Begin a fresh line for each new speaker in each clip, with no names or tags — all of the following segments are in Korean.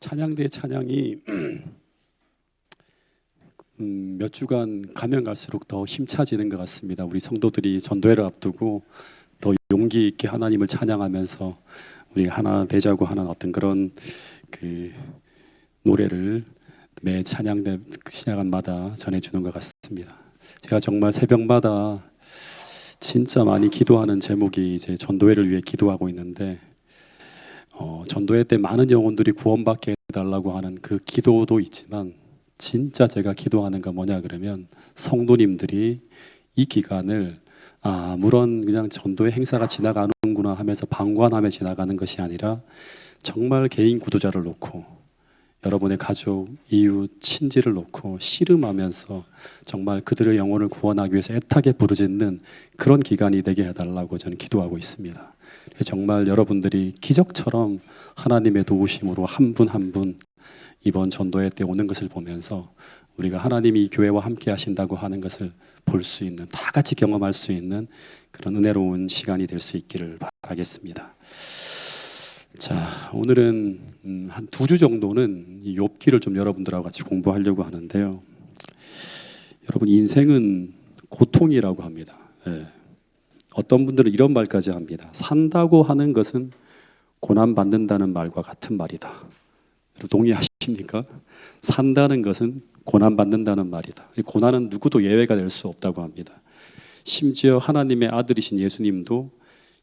찬양대 찬양이 몇 주간 가면 갈수록 더 힘차지는 것 같습니다. 우리 성도들이 전도회를 앞두고 더 용기 있게 하나님을 찬양하면서 우리 하나 되자고 하는 어떤 그런 그 노래를 매 찬양대 시간마다 전해주는 것 같습니다. 제가 정말 새벽마다 진짜 많이 기도하는 제목이 이제 전도회를 위해 기도하고 있는데, 전도회 때 많은 영혼들이 구원받게 해달라고 하는 그 기도도 있지만, 진짜 제가 기도하는 건 뭐냐 그러면 성도님들이 이 기간을 물론 그냥 전도회 행사가 지나가는구나 하면서 방관하며 지나가는 것이 아니라 정말 개인 구도자를 놓고 여러분의 가족, 이웃, 친지를 놓고 씨름하면서 정말 그들의 영혼을 구원하기 위해서 애타게 부르짖는 그런 기간이 되게 해달라고 저는 기도하고 있습니다. 정말 여러분들이 기적처럼 하나님의 도우심으로 한 분 한 분 이번 전도회 때 오는 것을 보면서 우리가 하나님이 이 교회와 함께 하신다고 하는 것을 볼 수 있는, 다 같이 경험할 수 있는 그런 은혜로운 시간이 될 수 있기를 바라겠습니다. 자, 오늘은 한 2주 정도는 이 욥기를 좀 여러분들하고 같이 공부하려고 하는데요. 여러분, 인생은 고통이라고 합니다. 어떤 분들은 이런 말까지 합니다. 산다고 하는 것은 고난받는다는 말과 같은 말이다. 동의하십니까? 산다는 것은 고난받는다는 말이다. 고난은 누구도 예외가 될 수 없다고 합니다. 심지어 하나님의 아들이신 예수님도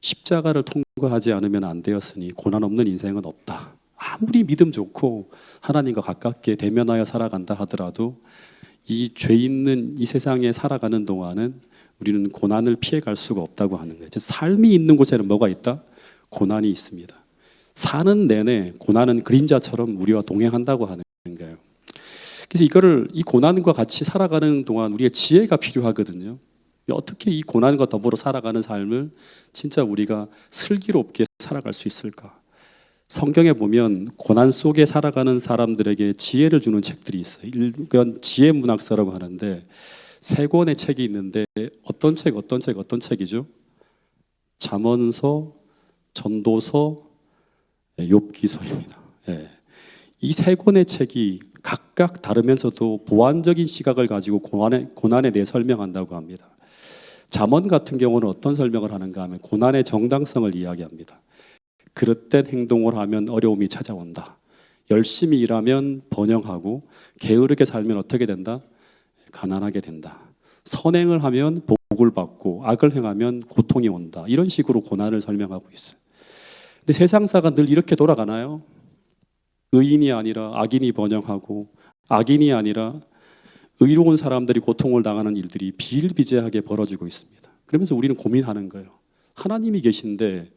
십자가를 통과하지 않으면 안 되었으니 고난 없는 인생은 없다. 아무리 믿음 좋고 하나님과 가깝게 대면하여 살아간다 하더라도 이 죄 있는 이 세상에 살아가는 동안은 우리는 고난을 피해갈 수가 없다고 하는 거예요. 삶이 있는 곳에는 뭐가 있다? 고난이 있습니다. 사는 내내 고난은 그림자처럼 우리와 동행한다고 하는 거예요. 그래서 이 고난과 같이 살아가는 동안 우리의 지혜가 필요하거든요. 어떻게 이 고난과 더불어 살아가는 삶을 진짜 우리가 슬기롭게 살아갈 수 있을까? 성경에 보면 고난 속에 살아가는 사람들에게 지혜를 주는 책들이 있어요. 이건 지혜 문학서라고 하는데 3권의 책이 있는데 어떤 책이죠? 잠언서, 전도서, 욥기서입니다. 이 3권의 책이 각각 다르면서도 보완적인 시각을 가지고 고난에 대해 설명한다고 합니다. 잠언 같은 경우는 어떤 설명을 하는가 하면 고난의 정당성을 이야기합니다. 그릇된 행동을 하면 어려움이 찾아온다. 열심히 일하면 번영하고 게으르게 살면 어떻게 된다? 가난하게 된다. 선행을 하면 복을 받고 악을 행하면 고통이 온다. 이런 식으로 고난을 설명하고 있어요. 근데 세상사가 늘 이렇게 돌아가나요? 의인이 아니라 악인이 번영하고 악인이 아니라 의로운 사람들이 고통을 당하는 일들이 비일비재하게 벌어지고 있습니다. 그러면서 우리는 고민하는 거예요. 하나님이 계신데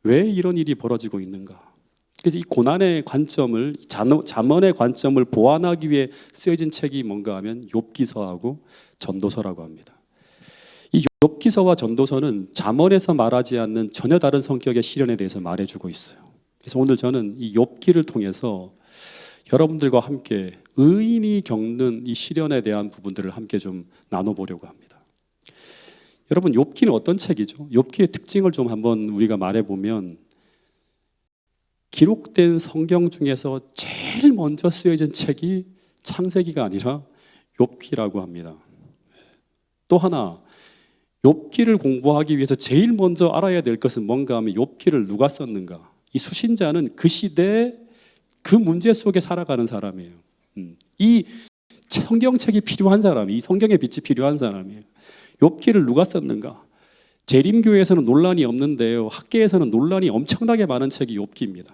왜 이런 일이 벌어지고 있는가? 그래서 이 고난의 관점을, 잠언의 관점을 보완하기 위해 쓰여진 책이 뭔가 하면 욥기서하고 전도서라고 합니다. 이 욥기서와 전도서는 잠언에서 말하지 않는 전혀 다른 성격의 시련에 대해서 말해주고 있어요. 그래서 오늘 저는 이 욥기를 통해서 여러분들과 함께 의인이 겪는 이 시련에 대한 부분들을 함께 좀 나눠보려고 합니다. 여러분, 욥기는 어떤 책이죠? 욥기의 특징을 좀 한번 우리가 말해보면 기록된 성경 중에서 제일 먼저 쓰여진 책이 창세기가 아니라 욥기라고 합니다. 또 하나, 욥기를 공부하기 위해서 제일 먼저 알아야 될 것은 뭔가 하면 욥기를 누가 썼는가? 이 수신자는 그 시대에 그 문제 속에 살아가는 사람이에요. 이 성경책이 필요한 사람이, 이 성경의 빛이 필요한 사람이에요. 욥기를 누가 썼는가? 재림교회에서는 논란이 없는데요, 학계에서는 논란이 엄청나게 많은 책이 욥기입니다.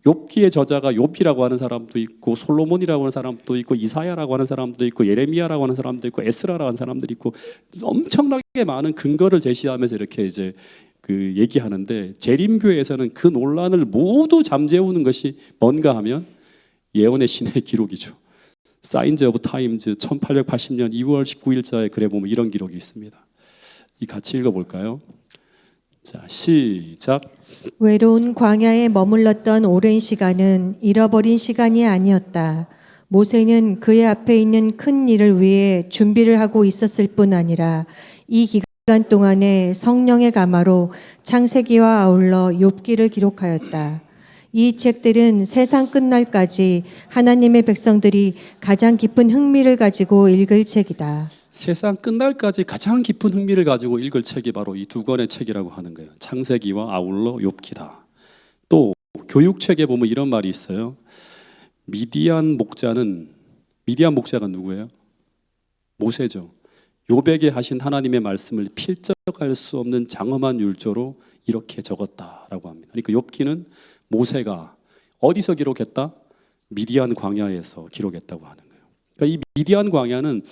욥기의 저자가 욥이라고 하는 사람도 있고, 솔로몬이라고 하는 사람도 있고, 이사야라고 하는 사람도 있고, 예레미야라고 하는 사람도 있고, 에스라라고 하는 사람들이 있고, 엄청나게 많은 근거를 제시하면서 이렇게 이제 그 얘기하는데, 재림교회에서는 그 논란을 모두 잠재우는 것이 뭔가 하면 예언의 신의 기록이죠. 사인즈 오브 타임즈 1880년 2월 19일자에 글에 보면 이런 기록이 있습니다. 이 같이 읽어볼까요? 자, 시작.
외로운 광야에 머물렀던 오랜 시간은 잃어버린 시간이 아니었다. 모세는 그의 앞에 있는 큰 일을 위해 준비를 하고 있었을 뿐 아니라 이 기간 동안에 성령의 가마로 창세기와 아울러 욥기를 기록하였다. 이 책들은 세상 끝날까지 하나님의 백성들이 가장 깊은 흥미를 가지고 읽을 책이다.
세상 끝날까지 가장 깊은 흥미를 가지고 읽을 책이 바로 이 두 권의 책이라고 하는 거예요. 창세기와 아울러 욥기다. 또 교육책에 보면 이런 말이 있어요. 미디안 목자가 누구예요? 모세죠. 욥에게 하신 하나님의 말씀을 필적할 수 없는 장엄한 율조로 이렇게 적었다라고 합니다. 그러니까 욥기는 모세가 어디서 기록했다? 미디안 광야에서 기록했다고 하는 거예요. 그러니까 이 미디안 광야는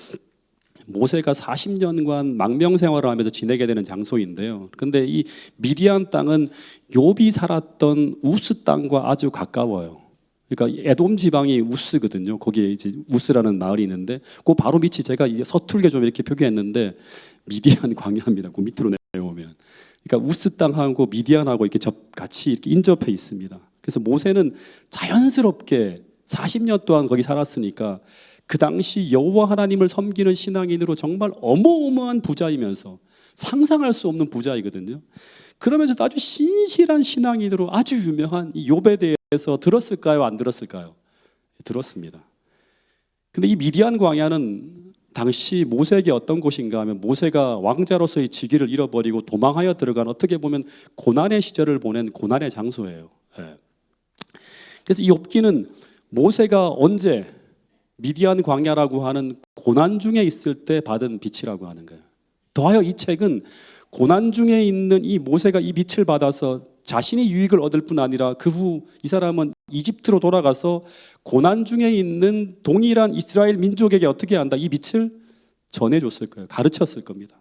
모세가 40년간 망명 생활을 하면서 지내게 되는 장소인데요. 그런데 이 미디안 땅은 욥이 살았던 우스 땅과 아주 가까워요. 그러니까 에돔 지방이 우스거든요. 거기에 이제 우스라는 마을이 있는데 그 바로 밑이 제가 이제 서툴게 좀 이렇게 표기했는데 미디안 광야입니다. 그 밑으로 내려오면. 그러니까 우스 땅하고 미디안하고 이렇게 같이 이렇게 인접해 있습니다. 그래서 모세는 자연스럽게 40년 동안 거기 살았으니까 그 당시 여호와 하나님을 섬기는 신앙인으로 정말 어마어마한 부자이면서 상상할 수 없는 부자이거든요. 그러면서도 아주 신실한 신앙인으로 아주 유명한 이 욥에 대해서 들었을까요? 안 들었을까요? 들었습니다. 근데 이 미디안 광야는 당시 모세에게 어떤 곳인가 하면 모세가 왕자로서의 직위를 잃어버리고 도망하여 들어간 어떻게 보면 고난의 시절을 보낸 고난의 장소예요. 그래서 이 욥기는 모세가 언제 미디안 광야라고 하는 고난 중에 있을 때 받은 빛이라고 하는 거예요. 더하여 이 책은 고난 중에 있는 이 모세가 이 빛을 받아서 자신이 유익을 얻을 뿐 아니라 그 후 이 사람은 이집트로 돌아가서 고난 중에 있는 동일한 이스라엘 민족에게 어떻게 한다? 이 빛을 전해줬을 거예요. 가르쳤을 겁니다.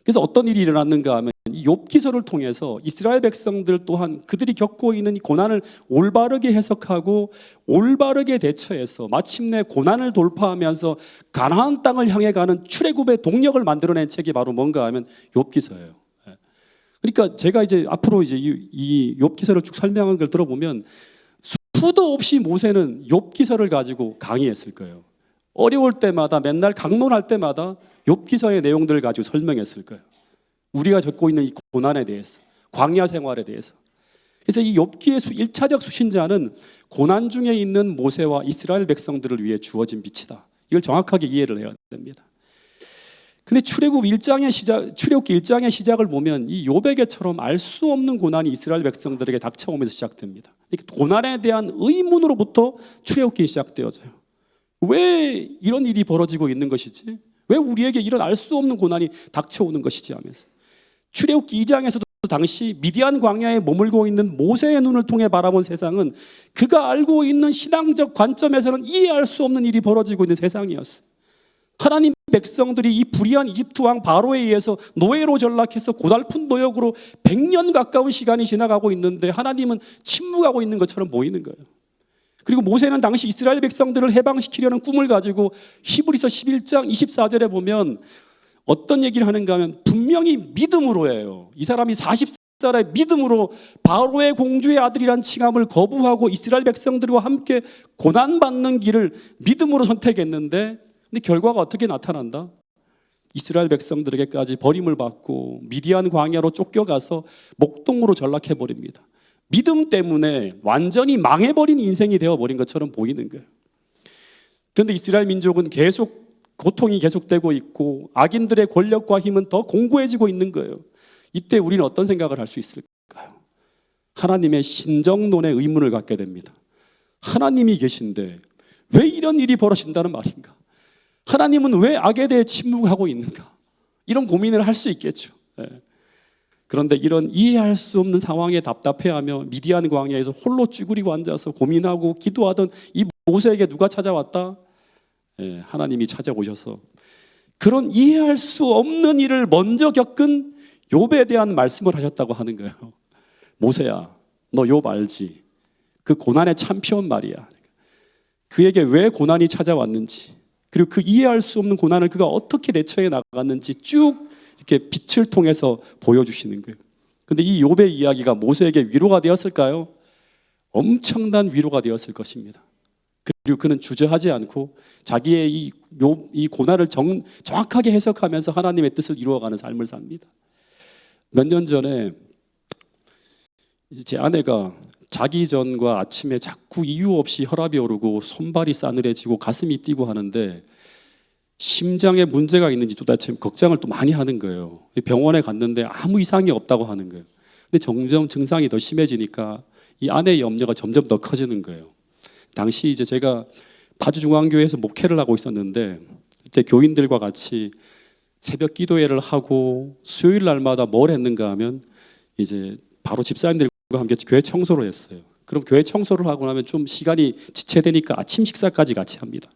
그래서 어떤 일이 일어났는가 하면 이 욥기서를 통해서 이스라엘 백성들 또한 그들이 겪고 있는 이 고난을 올바르게 해석하고 올바르게 대처해서 마침내 고난을 돌파하면서 가나안 땅을 향해 가는 출애굽의 동력을 만들어낸 책이 바로 뭔가 하면 욥기서예요. 그러니까 제가 이제 앞으로 이제 이 욥기서를 쭉 설명한 걸 들어보면 수도 없이 모세는 욥기서를 가지고 강의했을 거예요. 어려울 때마다 맨날 강론할 때마다 욥기서의 내용들을 가지고 설명했을 거예요. 우리가 겪고 있는 이 고난에 대해서, 광야 생활에 대해서. 그래서 이 욥기의 1차적 수신자는 고난 중에 있는 모세와 이스라엘 백성들을 위해 주어진 빛이다. 이걸 정확하게 이해를 해야 됩니다. 근데 출애굽기 1장의 시작을 보면 이 욥에게처럼 알 수 없는 고난이 이스라엘 백성들에게 닥쳐오면서 시작됩니다. 고난에 대한 의문으로부터 출애굽기 시작되어져요. 왜 이런 일이 벌어지고 있는 것이지? 왜 우리에게 이런 알 수 없는 고난이 닥쳐오는 것이지 하면서 출애굽기 2장에서도 당시 미디안 광야에 머물고 있는 모세의 눈을 통해 바라본 세상은 그가 알고 있는 신앙적 관점에서는 이해할 수 없는 일이 벌어지고 있는 세상이었어요. 하나님 백성들이 이 불의한 이집트 왕 바로에 의해서 노예로 전락해서 고달픈 노역으로 100년 가까운 시간이 지나가고 있는데 하나님은 침묵하고 있는 것처럼 보이는 거예요. 그리고 모세는 당시 이스라엘 백성들을 해방시키려는 꿈을 가지고 히브리서 11장 24절에 보면 어떤 얘기를 하는가 하면 분명히 믿음으로 해요. 이 사람이 40살의 믿음으로 바로의 공주의 아들이란 칭함을 거부하고 이스라엘 백성들과 함께 고난받는 길을 믿음으로 선택했는데 근데 결과가 어떻게 나타난다? 이스라엘 백성들에게까지 버림을 받고 미디안 광야로 쫓겨가서 목동으로 전락해버립니다. 믿음 때문에 완전히 망해버린 인생이 되어버린 것처럼 보이는 거예요. 그런데 이스라엘 민족은 계속 고통이 계속되고 있고 악인들의 권력과 힘은 더 공고해지고 있는 거예요. 이때 우리는 어떤 생각을 할 수 있을까요? 하나님의 신정론에 의문을 갖게 됩니다. 하나님이 계신데 왜 이런 일이 벌어진다는 말인가? 하나님은 왜 악에 대해 침묵하고 있는가? 이런 고민을 할 수 있겠죠. 그런데 이런 이해할 수 없는 상황에 답답해하며 미디안 광야에서 홀로 쭈그리고 앉아서 고민하고 기도하던 이 모세에게 누가 찾아왔다? 하나님이 찾아오셔서 그런 이해할 수 없는 일을 먼저 겪은 욥에 대한 말씀을 하셨다고 하는 거예요. 모세야, 너 욥 알지? 그 고난의 참피온 말이야. 그에게 왜 고난이 찾아왔는지, 그리고 그 이해할 수 없는 고난을 그가 어떻게 대처해 나갔는지 쭉 이렇게 빛을 통해서 보여주시는 거예요. 그런데 이 욥의 이야기가 모세에게 위로가 되었을까요? 엄청난 위로가 되었을 것입니다. 그리고 그는 주저하지 않고 자기의 이 고난을 정확하게 해석하면서 하나님의 뜻을 이루어가는 삶을 삽니다. 몇 년 전에 제 아내가 자기 전과 아침에 자꾸 이유 없이 혈압이 오르고 손발이 싸늘해지고 가슴이 뛰고 하는데 심장에 문제가 있는지 도대체 걱정을 또 많이 하는 거예요. 병원에 갔는데 아무 이상이 없다고 하는 거예요. 근데 점점 증상이 더 심해지니까 이 아내의 염려가 점점 더 커지는 거예요. 당시 이제 제가 파주중앙교회에서 목회를 하고 있었는데 그때 교인들과 같이 새벽 기도회를 하고 수요일 날마다 뭘 했는가 하면 이제 바로 집사님들과 함께 교회 청소를 했어요. 그럼 교회 청소를 하고 나면 좀 시간이 지체되니까 아침 식사까지 같이 합니다.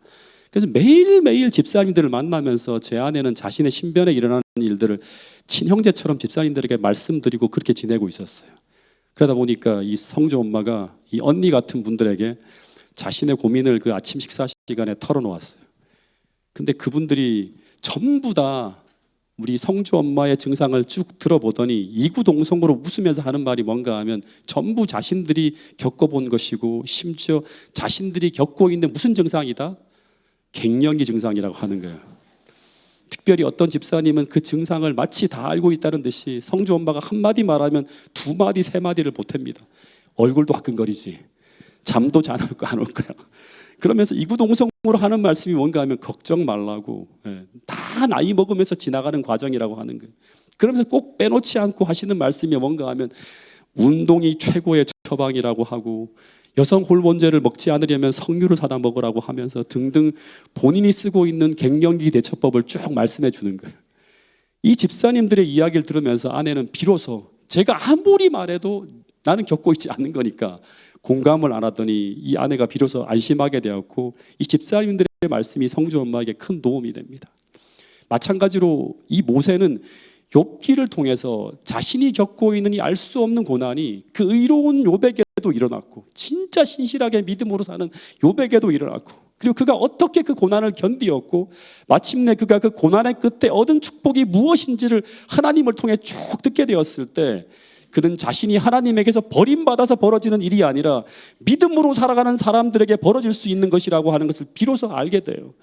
그래서 매일매일 집사님들을 만나면서 제 아내는 자신의 신변에 일어나는 일들을 친형제처럼 집사님들에게 말씀드리고 그렇게 지내고 있었어요. 그러다 보니까 이 성조 엄마가 이 언니 같은 분들에게 자신의 고민을 그 아침 식사 시간에 털어놓았어요. 근데 그분들이 전부 다 우리 성주 엄마의 증상을 쭉 들어보더니 이구동성으로 웃으면서 하는 말이 뭔가 하면 전부 자신들이 겪어본 것이고 심지어 자신들이 겪고 있는 무슨 증상이다? 갱년기 증상이라고 하는 거예요. 특별히 어떤 집사님은 그 증상을 마치 다 알고 있다는 듯이 성주 엄마가 한마디 말하면 두 마디 세 마디를 보탭니다. 얼굴도 화끈거리지 잠도 잘 안 올 거야. 그러면서 이구동성으로 하는 말씀이 뭔가 하면 걱정 말라고, 다 나이 먹으면서 지나가는 과정이라고 하는 거예요. 그러면서 꼭 빼놓지 않고 하시는 말씀이 뭔가 하면 운동이 최고의 처방이라고 하고 여성 호르몬제를 먹지 않으려면 석류를 사다 먹으라고 하면서 등등 본인이 쓰고 있는 갱년기 대처법을 쭉 말씀해 주는 거예요. 이 집사님들의 이야기를 들으면서 아내는 비로소 제가 아무리 말해도 나는 겪고 있지 않는 거니까 공감을 안 하더니 이 아내가 비로소 안심하게 되었고 이 집사님들의 말씀이 성주 엄마에게 큰 도움이 됩니다. 마찬가지로 이 모세는 욥기를 통해서 자신이 겪고 있는 이 알 수 없는 고난이 그 의로운 욥에게도 일어났고 진짜 신실하게 믿음으로 사는 욥에게도 일어났고 그리고 그가 어떻게 그 고난을 견디었고 마침내 그가 그 고난의 끝에 얻은 축복이 무엇인지를 하나님을 통해 쭉 듣게 되었을 때 그는 자신이 하나님에게서 버림받아서 벌어지는 일이 아니라 믿음으로 살아가는 사람들에게 벌어질 수 있는 것이라고 하는 것을 비로소 알게 돼요.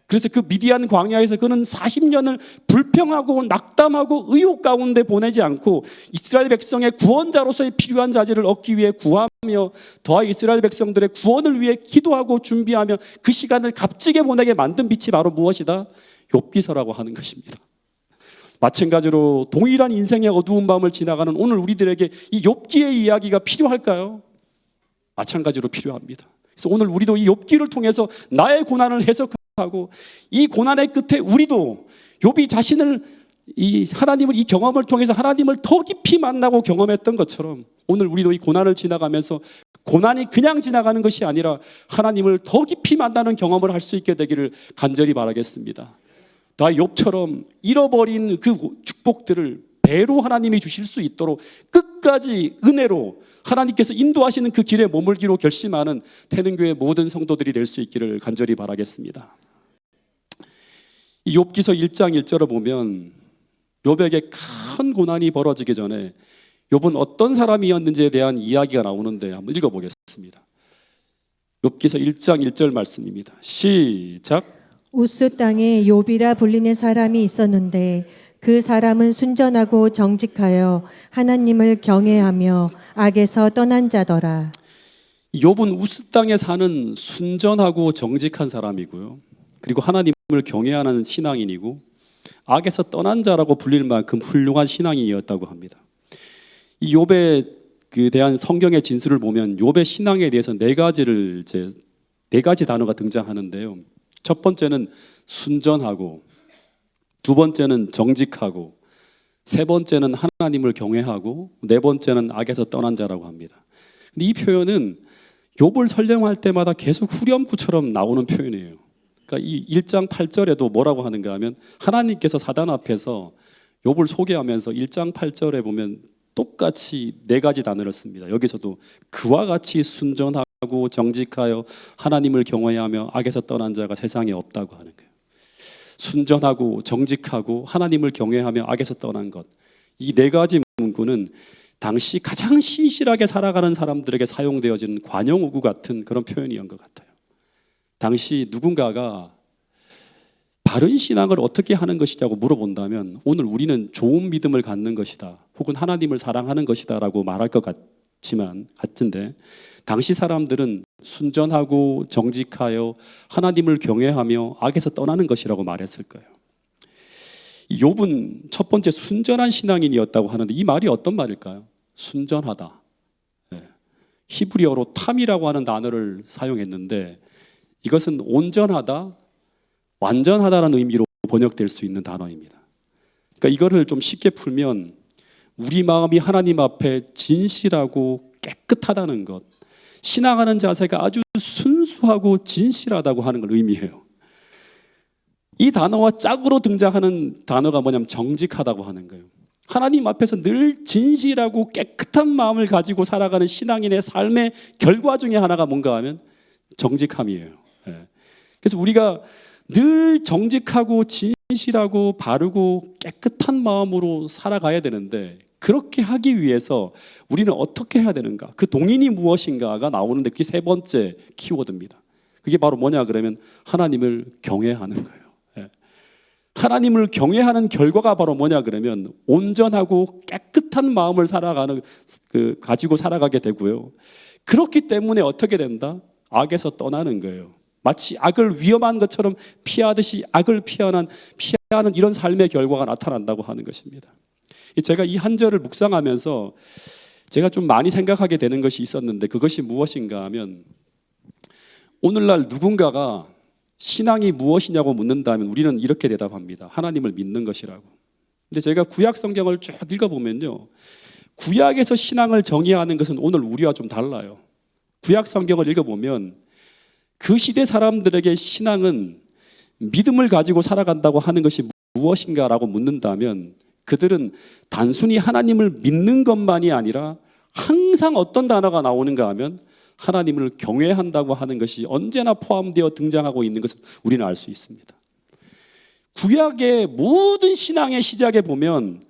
그래서 그 미디안 광야에서 그는 40년을 불평하고 낙담하고 의욕 가운데 보내지 않고 이스라엘 백성의 구원자로서의 필요한 자질을 얻기 위해 구하며 더하 이스라엘 백성들의 구원을 위해 기도하고 준비하며 그 시간을 값지게 보내게 만든 빛이 바로 무엇이다? 욥기서라고 하는 것입니다. 마찬가지로 동일한 인생의 어두운 밤을 지나가는 오늘 우리들에게 이 욥기의 이야기가 필요할까요? 마찬가지로 필요합니다. 그래서 오늘 우리도 이 욥기를 통해서 나의 고난을 해석하고 이 고난의 끝에 우리도 욥이 자신을 이 하나님을 이 경험을 통해서 하나님을 더 깊이 만나고 경험했던 것처럼 오늘 우리도 이 고난을 지나가면서 고난이 그냥 지나가는 것이 아니라 하나님을 더 깊이 만나는 경험을 할 수 있게 되기를 간절히 바라겠습니다. 다 욥처럼 잃어버린 그 축복들을 배로 하나님이 주실 수 있도록 끝까지 은혜로 하나님께서 인도하시는 그 길에 머물기로 결심하는 태능교회 모든 성도들이 될 수 있기를 간절히 바라겠습니다. 이 욥기서 1장 1절을 보면 욥에게 큰 고난이 벌어지기 전에 욥은 어떤 사람이었는지에 대한 이야기가 나오는데 한번 읽어보겠습니다. 욥기서 1장 1절 말씀입니다. 시작.
우스 땅에 욥이라 불리는 사람이 있었는데 그 사람은 순전하고 정직하여 하나님을 경외하며 악에서 떠난 자더라.
욥은 우스 땅에 사는 순전하고 정직한 사람이고요. 그리고 하나님을 경외하는 신앙인이고 악에서 떠난 자라고 불릴 만큼 훌륭한 신앙인이었다고 합니다. 이 욥에 대한 성경의 진술을 보면 욥의 신앙에 대해서 네 가지 단어가 등장하는데요. 첫 번째는 순전하고, 두 번째는 정직하고, 세 번째는 하나님을 경외하고, 네 번째는 악에서 떠난 자라고 합니다. 근데 이 표현은 욥을 설명할 때마다 계속 후렴구처럼 나오는 표현이에요. 그러니까 이 1장 8절에도 뭐라고 하는가 하면 하나님께서 사단 앞에서 욥을 소개하면서 1장 8절에 보면 똑같이 네 가지 단어를 씁니다. 여기서도 그와 같이 순전하고 정직하여 하나님을 경외하며 악에서 떠난 자가 세상에 없다고 하는 거예요. 순전하고 정직하고 하나님을 경외하며 악에서 떠난 것, 이 네 가지 문구는 당시 가장 신실하게 살아가는 사람들에게 사용되어지는 관용어구 같은 그런 표현이었던 것 같아요. 당시 누군가가 바른 신앙을 어떻게 하는 것이냐고 물어본다면 오늘 우리는 좋은 믿음을 갖는 것이다 혹은 하나님을 사랑하는 것이다 라고 말할 것 같은데 당시 사람들은 순전하고 정직하여 하나님을 경외하며 악에서 떠나는 것이라고 말했을 거예요. 욥은 첫 번째 순전한 신앙인이었다고 하는데 이 말이 어떤 말일까요? 순전하다. 히브리어로 탐이라고 하는 단어를 사용했는데 이것은 온전하다, 완전하다라는 의미로 번역될 수 있는 단어입니다. 그러니까 이거를 좀 쉽게 풀면 우리 마음이 하나님 앞에 진실하고 깨끗하다는 것, 신앙하는 자세가 아주 순수하고 진실하다고 하는 걸 의미해요. 이 단어와 짝으로 등장하는 단어가 뭐냐면 정직하다고 하는 거예요. 하나님 앞에서 늘 진실하고 깨끗한 마음을 가지고 살아가는 신앙인의 삶의 결과 중에 하나가 뭔가 하면 정직함이에요. 그래서 우리가 늘 정직하고 진실하고 바르고 깨끗한 마음으로 살아가야 되는데 그렇게 하기 위해서 우리는 어떻게 해야 되는가? 그 동인이 무엇인가가 나오는데 그게 세 번째 키워드입니다. 그게 바로 뭐냐 그러면 하나님을 경외하는 거예요. 하나님을 경외하는 결과가 바로 뭐냐 그러면 온전하고 깨끗한 마음을 가지고 살아가게 되고요. 그렇기 때문에 어떻게 된다? 악에서 떠나는 거예요. 마치 악을 위험한 것처럼 피하듯이 악을 피하는 이런 삶의 결과가 나타난다고 하는 것입니다. 제가 이 한 절을 묵상하면서 제가 좀 많이 생각하게 되는 것이 있었는데 그것이 무엇인가 하면 오늘날 누군가가 신앙이 무엇이냐고 묻는다면 우리는 이렇게 대답합니다. 하나님을 믿는 것이라고. 근데 제가 구약 성경을 쭉 읽어보면요, 구약에서 신앙을 정의하는 것은 오늘 우리와 좀 달라요. 구약 성경을 읽어보면 그 시대 사람들에게 신앙은 믿음을 가지고 살아간다고 하는 것이 무엇인가라고 묻는다면 그들은 단순히 하나님을 믿는 것만이 아니라 항상 어떤 단어가 나오는가 하면 하나님을 경외한다고 하는 것이 언제나 포함되어 등장하고 있는 것을 우리는 알 수 있습니다. 구약의 모든 신앙의 시작에 보면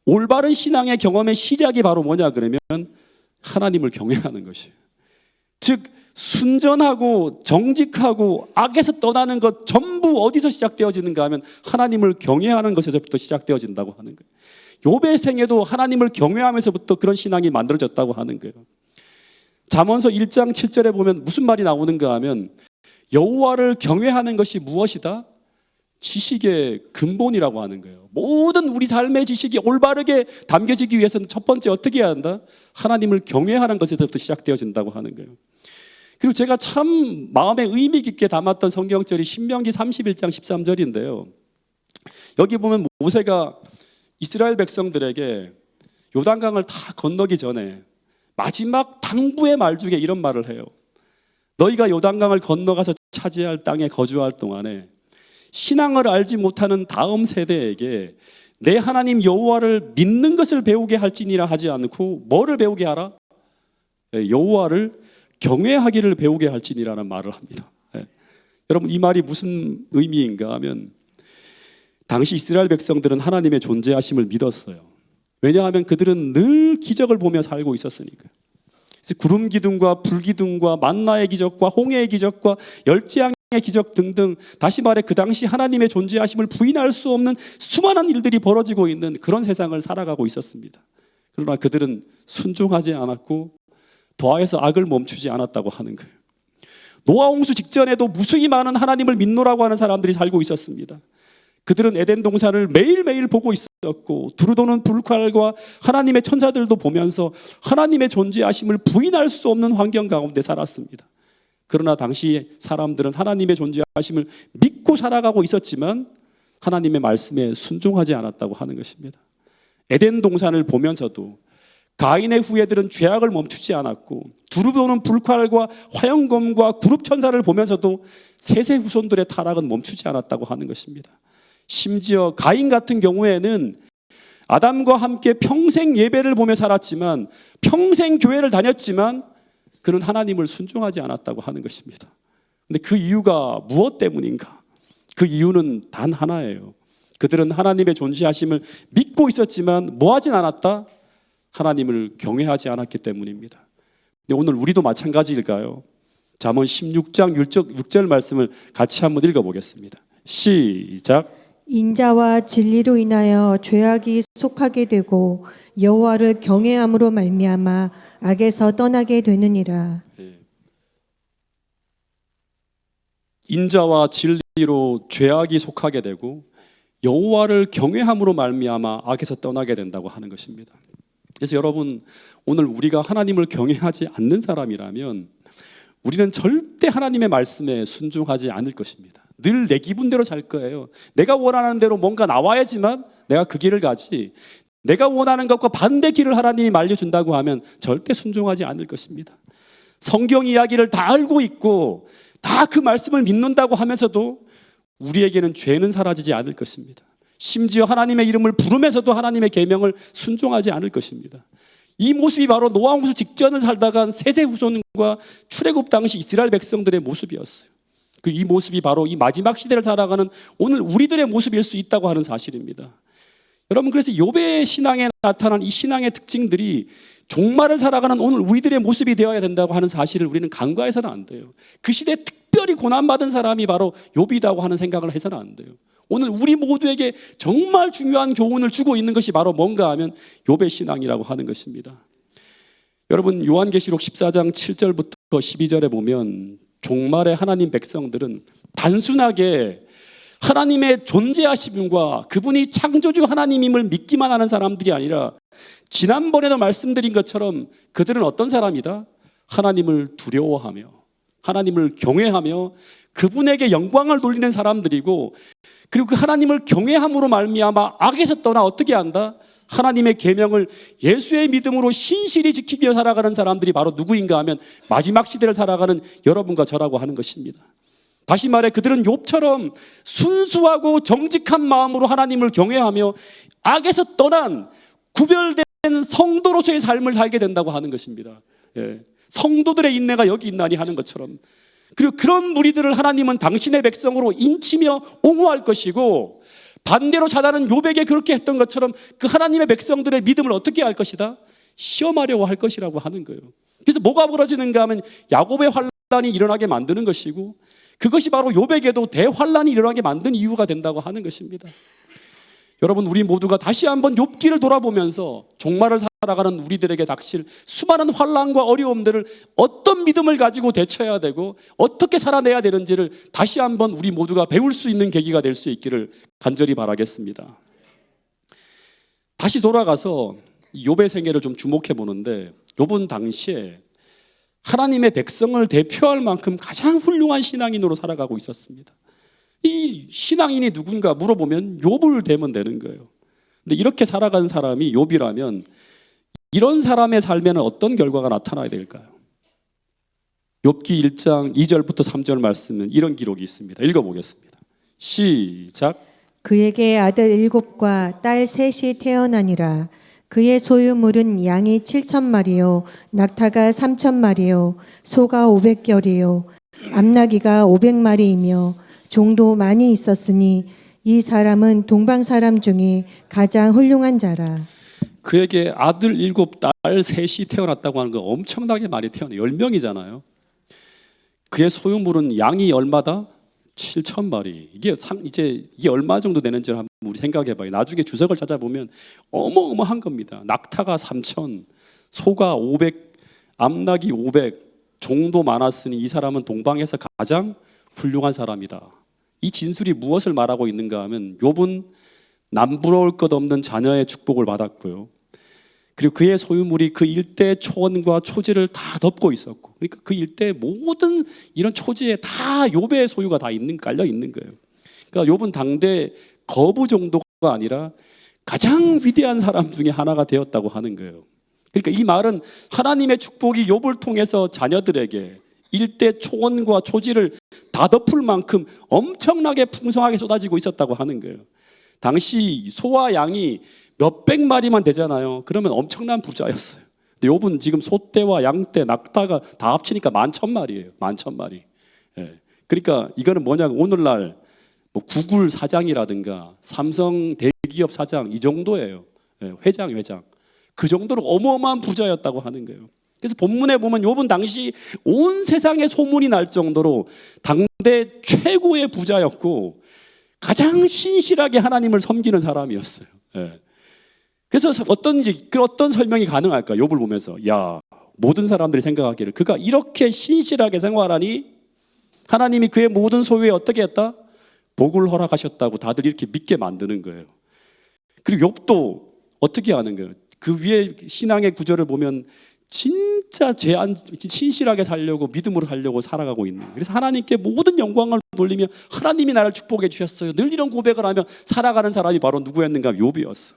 올바른 신앙의 경험의 시작이 바로 뭐냐 그러면 하나님을 경외하는 것이에요. 즉 순전하고 정직하고 악에서 떠나는 것 전부 어디서 시작되어지는가 하면 하나님을 경외하는 것에서부터 시작되어진다고 하는 거예요. 욥의 생애도 하나님을 경외하면서부터 그런 신앙이 만들어졌다고 하는 거예요. 잠언서 1장 7절에 보면 무슨 말이 나오는가 하면 여호와를 경외하는 것이 무엇이다? 지식의 근본이라고 하는 거예요. 모든 우리 삶의 지식이 올바르게 담겨지기 위해서는 첫 번째 어떻게 해야 한다? 하나님을 경외하는 것에서부터 시작되어진다고 하는 거예요. 그리고 제가 참 마음에 의미 깊게 담았던 성경절이 신명기 31장 13절인데요. 여기 보면 모세가 이스라엘 백성들에게 요단강을 다 건너기 전에 마지막 당부의 말 중에 이런 말을 해요. 너희가 요단강을 건너가서 차지할 땅에 거주할 동안에 신앙을 알지 못하는 다음 세대에게 내 하나님 여호와를 믿는 것을 배우게 할지니라 하지 않고 뭐를 배우게 하라? 여호와를 경외하기를 배우게 할지니라는 말을 합니다. 여러분 이 말이 무슨 의미인가 하면 당시 이스라엘 백성들은 하나님의 존재하심을 믿었어요. 왜냐하면 그들은 늘 기적을 보며 살고 있었으니까. 그래서 구름 기둥과 불 기둥과 만나의 기적과 홍해의 기적과 열재앙의 기적 등등 다시 말해 그 당시 하나님의 존재하심을 부인할 수 없는 수많은 일들이 벌어지고 있는 그런 세상을 살아가고 있었습니다. 그러나 그들은 순종하지 않았고 더하여서 악을 멈추지 않았다고 하는 거예요. 노아 홍수 직전에도 무수히 많은 하나님을 믿노라고 하는 사람들이 살고 있었습니다. 그들은 에덴 동산을 매일매일 보고 있었고 두루도는 불칼과 하나님의 천사들도 보면서 하나님의 존재하심을 부인할 수 없는 환경 가운데 살았습니다. 그러나 당시 사람들은 하나님의 존재하심을 믿고 살아가고 있었지만 하나님의 말씀에 순종하지 않았다고 하는 것입니다. 에덴 동산을 보면서도 가인의 후예들은 죄악을 멈추지 않았고 두루도는 불칼과 화영검과 구룹 천사를 보면서도 셋의 후손들의 타락은 멈추지 않았다고 하는 것입니다. 심지어 가인 같은 경우에는 아담과 함께 평생 예배를 보며 살았지만 평생 교회를 다녔지만 그는 하나님을 순종하지 않았다고 하는 것입니다. 근데 그 이유가 무엇 때문인가? 그 이유는 단 하나예요. 그들은 하나님의 존재하심을 믿고 있었지만 뭐 하진 않았다? 하나님을 경외하지 않았기 때문입니다. 근데 오늘 우리도 마찬가지일까요? 잠언 16장 6절 말씀을 같이 한번 읽어보겠습니다. 시작.
인자와 진리로 인하여 죄악이 속하게 되고 여호와를 경외함으로 말미암아 악에서 떠나게 되느니라.
인자와 진리로 죄악이 속하게 되고 여호와를 경외함으로 말미암아 악에서 떠나게 된다고 하는 것입니다. 그래서 여러분, 오늘 우리가 하나님을 경외하지 않는 사람이라면 우리는 절대 하나님의 말씀에 순종하지 않을 것입니다. 늘 내 기분대로 살 거예요. 내가 원하는 대로 뭔가 나와야지만 내가 그 길을 가지, 내가 원하는 것과 반대 길을 하나님이 말려준다고 하면 절대 순종하지 않을 것입니다. 성경 이야기를 다 알고 있고 다 그 말씀을 믿는다고 하면서도 우리에게는 죄는 사라지지 않을 것입니다. 심지어 하나님의 이름을 부르면서도 하나님의 계명을 순종하지 않을 것입니다. 이 모습이 바로 노아 홍수 직전을 살다간 셋의 후손과 출애굽 당시 이스라엘 백성들의 모습이었어요. 이 모습이 바로 이 마지막 시대를 살아가는 오늘 우리들의 모습일 수 있다고 하는 사실입니다. 여러분, 그래서 욥의 신앙에 나타난 이 신앙의 특징들이 종말을 살아가는 오늘 우리들의 모습이 되어야 된다고 하는 사실을 우리는 간과해서는 안 돼요. 그 시대에 특별히 고난받은 사람이 바로 욥이라고 하는 생각을 해서는 안 돼요. 오늘 우리 모두에게 정말 중요한 교훈을 주고 있는 것이 바로 뭔가 하면 욥의 신앙이라고 하는 것입니다. 여러분, 요한계시록 14장 7절부터 12절에 보면 종말의 하나님 백성들은 단순하게 하나님의 존재하심과 그분이 창조주 하나님임을 믿기만 하는 사람들이 아니라 지난번에도 말씀드린 것처럼 그들은 어떤 사람이다? 하나님을 두려워하며 하나님을 경외하며 그분에게 영광을 돌리는 사람들이고, 그리고 그 하나님을 경외함으로 말미암아 악에서 떠나 어떻게 한다? 하나님의 계명을 예수의 믿음으로 신실히 지키기 위해 살아가는 사람들이 바로 누구인가 하면 마지막 시대를 살아가는 여러분과 저라고 하는 것입니다. 다시 말해 그들은 욥처럼 순수하고 정직한 마음으로 하나님을 경외하며 악에서 떠난 구별된 성도로서의 삶을 살게 된다고 하는 것입니다. 성도들의 인내가 여기 있나니 하는 것처럼, 그리고 그런 무리들을 하나님은 당신의 백성으로 인치며 옹호할 것이고, 반대로 사단은 욥에게 그렇게 했던 것처럼 그 하나님의 백성들의 믿음을 어떻게 할 것이다? 시험하려고 할 것이라고 하는 거예요. 그래서 뭐가 벌어지는가 하면 야곱의 환란이 일어나게 만드는 것이고, 그것이 바로 욥에게도 대환란이 일어나게 만든 이유가 된다고 하는 것입니다. 여러분, 우리 모두가 다시 한번 욥기를 돌아보면서 종말을 살아가는 우리들에게 닥칠 수많은 환란과 어려움들을 어떤 믿음을 가지고 대처해야 되고 어떻게 살아내야 되는지를 다시 한번 우리 모두가 배울 수 있는 계기가 될 수 있기를 간절히 바라겠습니다. 다시 돌아가서 욥의 생애를 좀 주목해 보는데, 욥은 당시에 하나님의 백성을 대표할 만큼 가장 훌륭한 신앙인으로 살아가고 있었습니다. 이 신앙인이 누군가 물어보면 욥을 대면 되는 거예요. 근데 이렇게 살아간 사람이 욥이라면 이런 사람의 삶에는 어떤 결과가 나타나야 될까요? 욥기 1장 2절부터 3절 말씀은 이런 기록이 있습니다. 읽어보겠습니다. 시작.
그에게 아들 7과 딸 3이 태어나니라. 그의 소유물은 양이 7,000마리요 낙타가 3,000마리요 소가 500결이요 암나귀가 500마리이며 종도 많이 있었으니 이 사람은 동방 사람 중에 가장 훌륭한 자라.
그에게 아들 7, 딸 3이 태어났다고 하는 거 엄청나게 많이 태어나요. 10명이잖아요. 그의 소유물은 양이 얼마다? 7,000마리. 이게 얼마 정도 되는지를 한번 우리 생각해봐요. 나중에 주석을 찾아보면 어마어마한 겁니다. 낙타가 3,000, 소가 500, 암나귀 500, 종도 많았으니 이 사람은 동방에서 가장 훌륭한 사람이다. 이 진술이 무엇을 말하고 있는가 하면 욥은 남부러울 것 없는 자녀의 축복을 받았고요. 그리고 그의 소유물이 그 일대 초원과 초지를 다 덮고 있었고, 그러니까 그 일대 모든 이런 초지에 다 욥의 소유가 다 깔려 있는 거예요. 그러니까 욥은 당대 거부 정도가 아니라 가장 위대한 사람 중에 하나가 되었다고 하는 거예요. 그러니까 이 말은 하나님의 축복이 욥을 통해서 자녀들에게 일대 초원과 초지를 다 덮을 만큼 엄청나게 풍성하게 쏟아지고 있었다고 하는 거예요. 당시 소와 양이 몇백 마리만 되잖아요. 그러면 엄청난 부자였어요. 근데 욥은 지금 소떼와 양떼, 낙타가 다 합치니까 11,000마리예요. 11,000마리. 예. 그러니까 이거는 뭐냐면 오늘날 뭐 구글 사장이라든가 삼성 대기업 사장 이 정도예요. 예. 회장. 그 정도로 어마어마한 부자였다고 하는 거예요. 그래서 본문에 보면 욥은 당시 온 세상에 소문이 날 정도로 당대 최고의 부자였고, 가장 신실하게 하나님을 섬기는 사람이었어요. 예. 그래서 어떤 설명이 가능할까? 욥을 보면서 야, 모든 사람들이 생각하기를 그가 이렇게 신실하게 생활하니 하나님이 그의 모든 소유에 어떻게 했다? 복을 허락하셨다고 다들 이렇게 믿게 만드는 거예요. 그리고 욥도 어떻게 하는 거예요? 그 위에 신앙의 구절을 보면 진짜 신실하게 살려고 믿음으로 살려고 살아가고 있는 거예요. 그래서 하나님께 모든 영광을 돌리며 하나님이 나를 축복해 주셨어요. 늘 이런 고백을 하며 살아가는 사람이 바로 누구였는가? 욥이었어.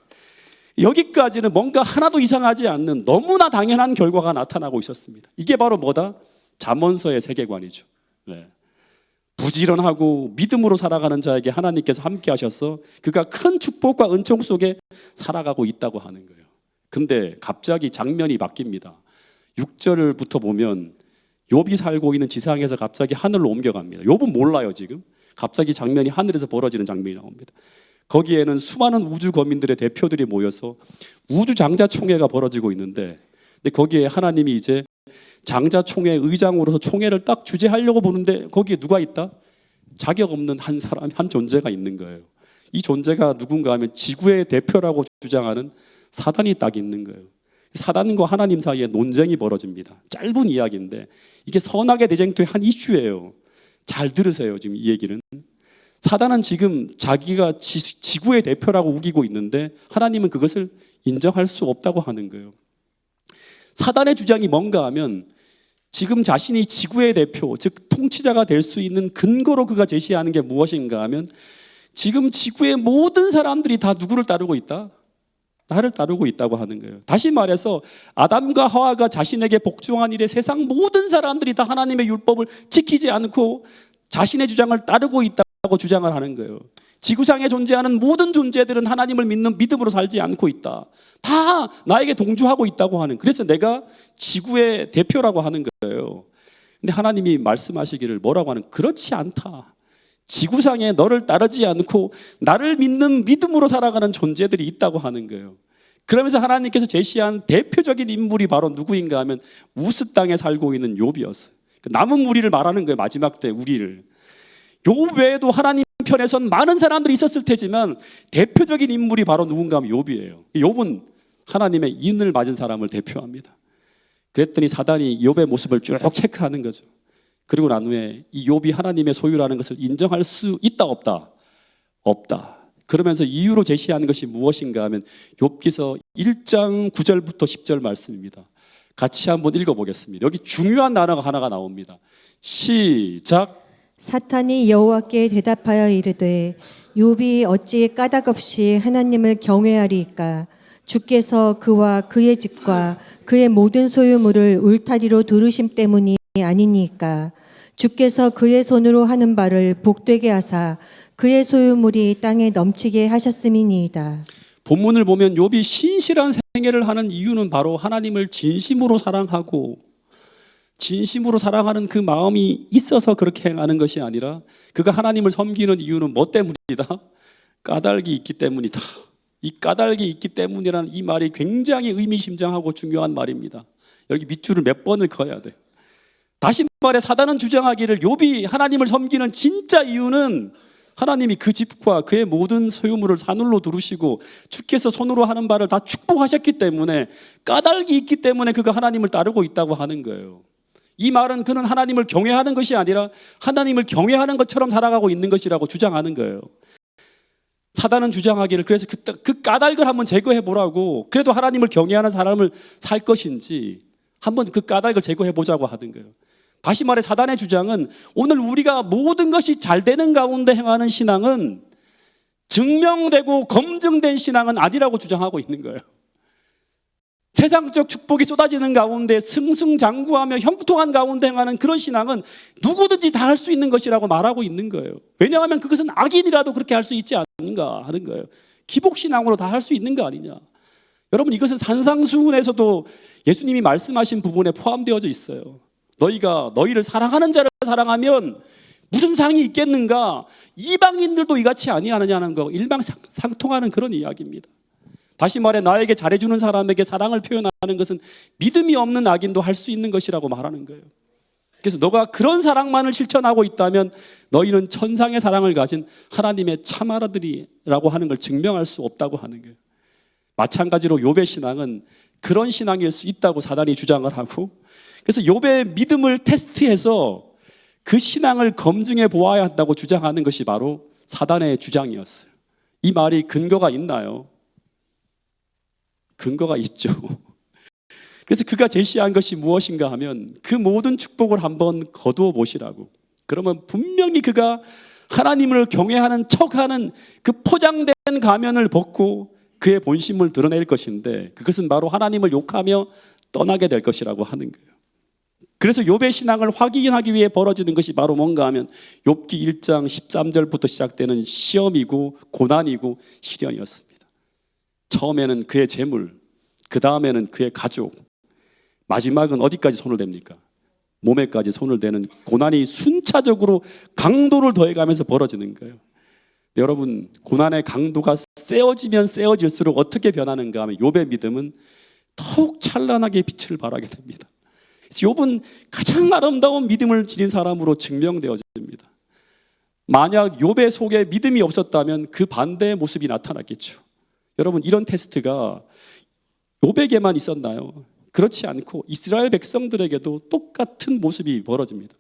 여기까지는 뭔가 하나도 이상하지 않는 너무나 당연한 결과가 나타나고 있었습니다. 이게 바로 뭐다? 잠언서의 세계관이죠. 네. 부지런하고 믿음으로 살아가는 자에게 하나님께서 함께 하셔서 그가 큰 축복과 은총 속에 살아가고 있다고 하는 거예요. 근데 갑자기 장면이 바뀝니다. 6절부터 보면 욥이 살고 있는 지상에서 갑자기 하늘로 옮겨갑니다. 욥은 몰라요 지금. 갑자기 장면이 하늘에서 벌어지는 장면이 나옵니다. 거기에는 수많은 우주 거민들의 대표들이 모여서 우주 장자총회가 벌어지고 있는데, 근데 거기에 하나님이 이제 장자총회 의장으로서 총회를 딱 주재하려고 보는데 거기에 누가 있다? 자격 없는 한 사람, 한 존재가 있는 거예요. 이 존재가 누군가 하면 지구의 대표라고 주장하는 사단이 딱 있는 거예요. 사단과 하나님 사이에 논쟁이 벌어집니다. 짧은 이야기인데 이게 선악의 대쟁투의 한 이슈예요. 잘 들으세요. 지금 이 얘기는. 사단은 지금 자기가 지구의 대표라고 우기고 있는데 하나님은 그것을 인정할 수 없다고 하는 거예요. 사단의 주장이 뭔가 하면 지금 자신이 지구의 대표, 즉 통치자가 될 수 있는 근거로 그가 제시하는 게 무엇인가 하면 지금 지구의 모든 사람들이 다 누구를 따르고 있다? 나를 따르고 있다고 하는 거예요. 다시 말해서 아담과 하와가 자신에게 복종한 일에 세상 모든 사람들이 다 하나님의 율법을 지키지 않고 자신의 주장을 따르고 있다고 주장을 하는 거예요. 지구상에 존재하는 모든 존재들은 하나님을 믿는 믿음으로 살지 않고 있다. 다 나에게 동조하고 있다고 하는. 그래서 내가 지구의 대표라고 하는 거예요. 근데 하나님이 말씀하시기를 뭐라고 하는? 그렇지 않다. 지구상에 너를 따르지 않고 나를 믿는 믿음으로 살아가는 존재들이 있다고 하는 거예요. 그러면서 하나님께서 제시한 대표적인 인물이 바로 누구인가 하면 우스 땅에 살고 있는 욥이었어요. 남은 무리를 말하는 거예요. 마지막 때 우리를. 욥 외에도 하나님 편에선 많은 사람들이 있었을 테지만 대표적인 인물이 바로 누군가 하면 욥이에요. 욥은 하나님의 인을 맞은 사람을 대표합니다. 그랬더니 사단이 욥의 모습을 쭉 체크하는 거죠. 그리고 난 후에 이 욥이 하나님의 소유라는 것을 인정할 수 있다 없다? 없다. 그러면서 이유로 제시하는 것이 무엇인가 하면 욥기서 1장 9절부터 10절 말씀입니다. 같이 한번 읽어보겠습니다. 여기 중요한 단어가 하나가 나옵니다. 시작.
사탄이 여호와께 대답하여 이르되 욥이 어찌 까닭없이 하나님을 경외하리이까? 주께서 그와 그의 집과 그의 모든 소유물을 울타리로 두르심 때문이 아니니까. 주께서 그의 손으로 하는 바를 복되게 하사 그의 소유물이 땅에 넘치게 하셨음이니이다.
본문을 보면 욥이 신실한 생애를 하는 이유는 바로 하나님을 진심으로 사랑하고 진심으로 사랑하는 그 마음이 있어서 그렇게 행하는 것이 아니라 그가 하나님을 섬기는 이유는 뭐 때문이다? 까닭이 있기 때문이다. 이 까닭이 있기 때문이라는 이 말이 굉장히 의미심장하고 중요한 말입니다. 여기 밑줄을 몇 번을 그어야 돼요. 다시 말해 사단은 주장하기를 욥이 하나님을 섬기는 진짜 이유는 하나님이 그 집과 그의 모든 소유물을 하늘로 두르시고 주께서 손으로 하는 바를 다 축복하셨기 때문에 까닭이 있기 때문에 그가 하나님을 따르고 있다고 하는 거예요. 이 말은 그는 하나님을 경외하는 것이 아니라 하나님을 경외하는 것처럼 살아가고 있는 것이라고 주장하는 거예요. 사단은 주장하기를 그래서 그 까닭을 한번 제거해 보라고, 그래도 하나님을 경외하는 사람을 살 것인지 한번 그 까닭을 제거해 보자고 하는 거예요. 다시 말해 사단의 주장은 오늘 우리가 모든 것이 잘 되는 가운데 행하는 신앙은 증명되고 검증된 신앙은 아니라고 주장하고 있는 거예요. 세상적 축복이 쏟아지는 가운데 승승장구하며 형통한 가운데 행하는 그런 신앙은 누구든지 다 할 수 있는 것이라고 말하고 있는 거예요. 왜냐하면 그것은 악인이라도 그렇게 할 수 있지 않는가 하는 거예요. 기복신앙으로 다 할 수 있는 거 아니냐. 여러분 이것은 산상수훈에서도 예수님이 말씀하신 부분에 포함되어져 있어요. 너희가 너희를 사랑하는 자를 사랑하면 무슨 상이 있겠는가? 이방인들도 이같이 아니하느냐는 거 일망상통하는 그런 이야기입니다. 다시 말해 나에게 잘해주는 사람에게 사랑을 표현하는 것은 믿음이 없는 악인도 할 수 있는 것이라고 말하는 거예요. 그래서 너가 그런 사랑만을 실천하고 있다면 너희는 천상의 사랑을 가진 하나님의 참 아들이라고 하는 걸 증명할 수 없다고 하는 거예요. 마찬가지로 욥의 신앙은 그런 신앙일 수 있다고 사단이 주장을 하고, 그래서 욥의 믿음을 테스트해서 그 신앙을 검증해 보아야 한다고 주장하는 것이 바로 사단의 주장이었어요. 이 말이 근거가 있나요? 근거가 있죠. 그래서 그가 제시한 것이 무엇인가 하면 그 모든 축복을 한번 거두어 보시라고. 그러면 분명히 그가 하나님을 경외하는 척하는 그 포장된 가면을 벗고 그의 본심을 드러낼 것인데, 그것은 바로 하나님을 욕하며 떠나게 될 것이라고 하는 거예요. 그래서 욥의 신앙을 확인하기 위해 벌어지는 것이 바로 뭔가 하면 욥기 1장 13절부터 시작되는 시험이고 고난이고 시련이었습니다. 처음에는 그의 재물, 그 다음에는 그의 가족, 마지막은 어디까지 손을 댑니까? 몸에까지 손을 대는 고난이 순차적으로 강도를 더해가면서 벌어지는 거예요. 여러분, 고난의 강도가 세어지면 세어질수록 어떻게 변하는가 하면 욥의 믿음은 더욱 찬란하게 빛을 발하게 됩니다. 그래서 욥은 가장 아름다운 믿음을 지닌 사람으로 증명되어집니다. 만약 욥의 속에 믿음이 없었다면 그 반대의 모습이 나타났겠죠. 여러분, 이런 테스트가 욥에게만 있었나요? 그렇지 않고 이스라엘 백성들에게도 똑같은 모습이 벌어집니다.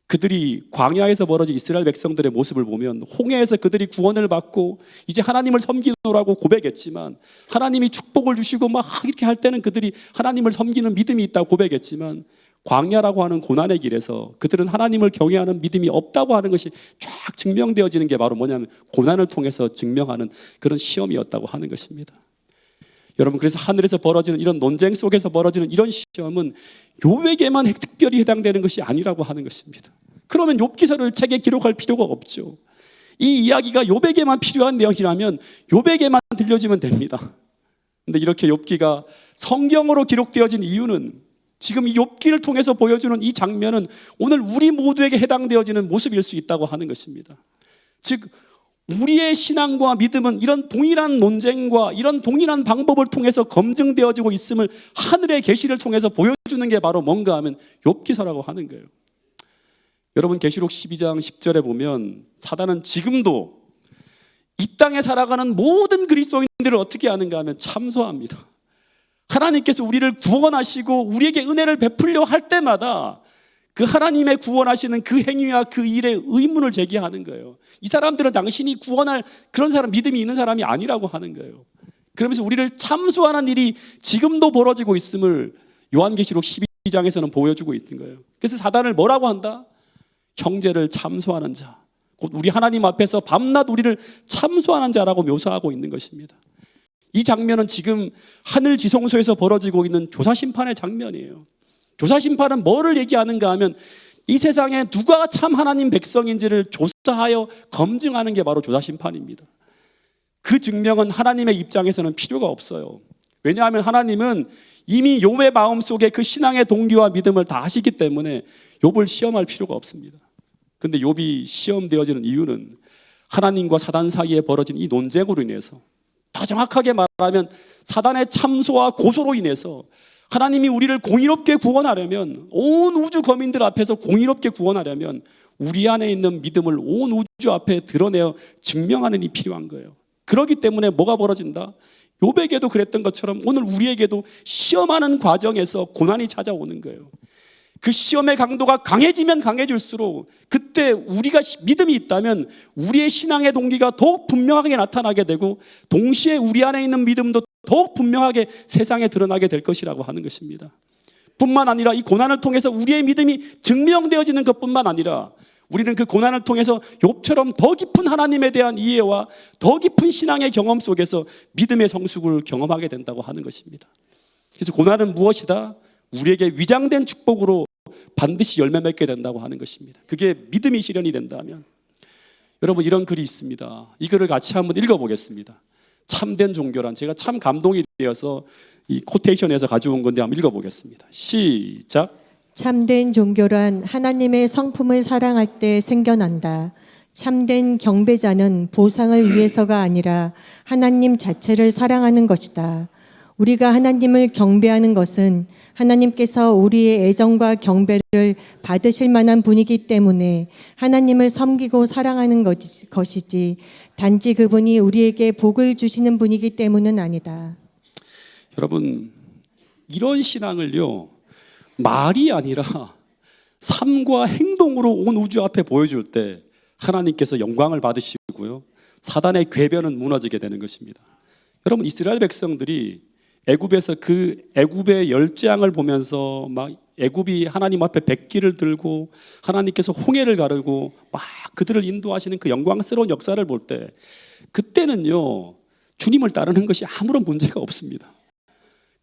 그들이 광야에서 벌어진 이스라엘 백성들의 모습을 보면 홍해에서 그들이 구원을 받고 이제 하나님을 섬기노라고 고백했지만, 하나님이 축복을 주시고 막 이렇게 할 때는 그들이 하나님을 섬기는 믿음이 있다고 고백했지만, 광야라고 하는 고난의 길에서 그들은 하나님을 경외하는 믿음이 없다고 하는 것이 쫙 증명되어지는 게 바로 뭐냐면 고난을 통해서 증명하는 그런 시험이었다고 하는 것입니다. 여러분, 그래서 하늘에서 벌어지는 이런 논쟁 속에서 벌어지는 이런 시험은 욥에게만 특별히 해당되는 것이 아니라고 하는 것입니다. 그러면 욥기서를 책에 기록할 필요가 없죠. 이 이야기가 욥에게만 필요한 내용이라면 욥에게만 들려주면 됩니다. 그런데 이렇게 욥기가 성경으로 기록되어진 이유는, 지금 이 욥기를 통해서 보여주는 이 장면은 오늘 우리 모두에게 해당되어지는 모습일 수 있다고 하는 것입니다. 즉, 우리의 신앙과 믿음은 이런 동일한 논쟁과 이런 동일한 방법을 통해서 검증되어지고 있음을 하늘의 계시를 통해서 보여주는 게 바로 뭔가 하면 욥기서라고 하는 거예요. 여러분, 계시록 12장 10절에 보면 사단은 지금도 이 땅에 살아가는 모든 그리스도인들을 어떻게 하는가 하면 참소합니다. 하나님께서 우리를 구원하시고 우리에게 은혜를 베풀려 할 때마다 그 하나님의 구원하시는 그 행위와 그 일에 의문을 제기하는 거예요. 이 사람들은 당신이 구원할 그런 사람, 믿음이 있는 사람이 아니라고 하는 거예요. 그러면서 우리를 참소하는 일이 지금도 벌어지고 있음을 요한계시록 12장에서는 보여주고 있는 거예요. 그래서 사단을 뭐라고 한다? 형제를 참소하는 자, 곧 우리 하나님 앞에서 밤낮 우리를 참소하는 자라고 묘사하고 있는 것입니다. 이 장면은 지금 하늘 지성소에서 벌어지고 있는 조사심판의 장면이에요. 조사심판은 뭐를 얘기하는가 하면 이 세상에 누가 참 하나님 백성인지를 조사하여 검증하는 게 바로 조사심판입니다. 그 증명은 하나님의 입장에서는 필요가 없어요. 왜냐하면 하나님은 이미 욥의 마음속에 그 신앙의 동기와 믿음을 다 하시기 때문에 욥을 시험할 필요가 없습니다. 그런데 욥이 시험되어지는 이유는 하나님과 사단 사이에 벌어진 이 논쟁으로 인해서, 더 정확하게 말하면 사단의 참소와 고소로 인해서 하나님이 우리를 공의롭게 구원하려면, 온 우주 거민들 앞에서 공의롭게 구원하려면 우리 안에 있는 믿음을 온 우주 앞에 드러내어 증명하는 일이 필요한 거예요. 그렇기 때문에 뭐가 벌어진다? 욥에게도 그랬던 것처럼 오늘 우리에게도 시험하는 과정에서 고난이 찾아오는 거예요. 그 시험의 강도가 강해지면 강해질수록 그때 우리가 믿음이 있다면 우리의 신앙의 동기가 더욱 분명하게 나타나게 되고, 동시에 우리 안에 있는 믿음도 더욱 분명하게 세상에 드러나게 될 것이라고 하는 것입니다. 뿐만 아니라 이 고난을 통해서 우리의 믿음이 증명되어지는 것뿐만 아니라 우리는 그 고난을 통해서 욥처럼 더 깊은 하나님에 대한 이해와 더 깊은 신앙의 경험 속에서 믿음의 성숙을 경험하게 된다고 하는 것입니다. 그래서 고난은 무엇이다? 우리에게 위장된 축복으로 반드시 열매 맺게 된다고 하는 것입니다. 그게 믿음이 실현이 된다면. 여러분, 이런 글이 있습니다. 이 글을 같이 한번 읽어보겠습니다. 참된 종교란, 제가 참 감동이 되어서 이 코테이션에서 가져온 건데 한번 읽어보겠습니다. 시작.
참된 종교란 하나님의 성품을 사랑할 때 생겨난다. 참된 경배자는 보상을 위해서가 아니라 하나님 자체를 사랑하는 것이다. 우리가 하나님을 경배하는 것은 하나님께서 우리의 애정과 경배를 받으실 만한 분이기 때문에 하나님을 섬기고 사랑하는 것이지 단지 그분이 우리에게 복을 주시는 분이기 때문은 아니다.
여러분, 이런 신앙을요, 말이 아니라 삶과 행동으로 온 우주 앞에 보여줄 때 하나님께서 영광을 받으시고요, 사단의 궤변은 무너지게 되는 것입니다. 여러분, 이스라엘 백성들이 애굽에서 그 애굽의 열재앙을 보면서 막 애굽이 하나님 앞에 백기를 들고 하나님께서 홍해를 가르고 막 그들을 인도하시는 그 영광스러운 역사를 볼 때, 그때는요, 주님을 따르는 것이 아무런 문제가 없습니다.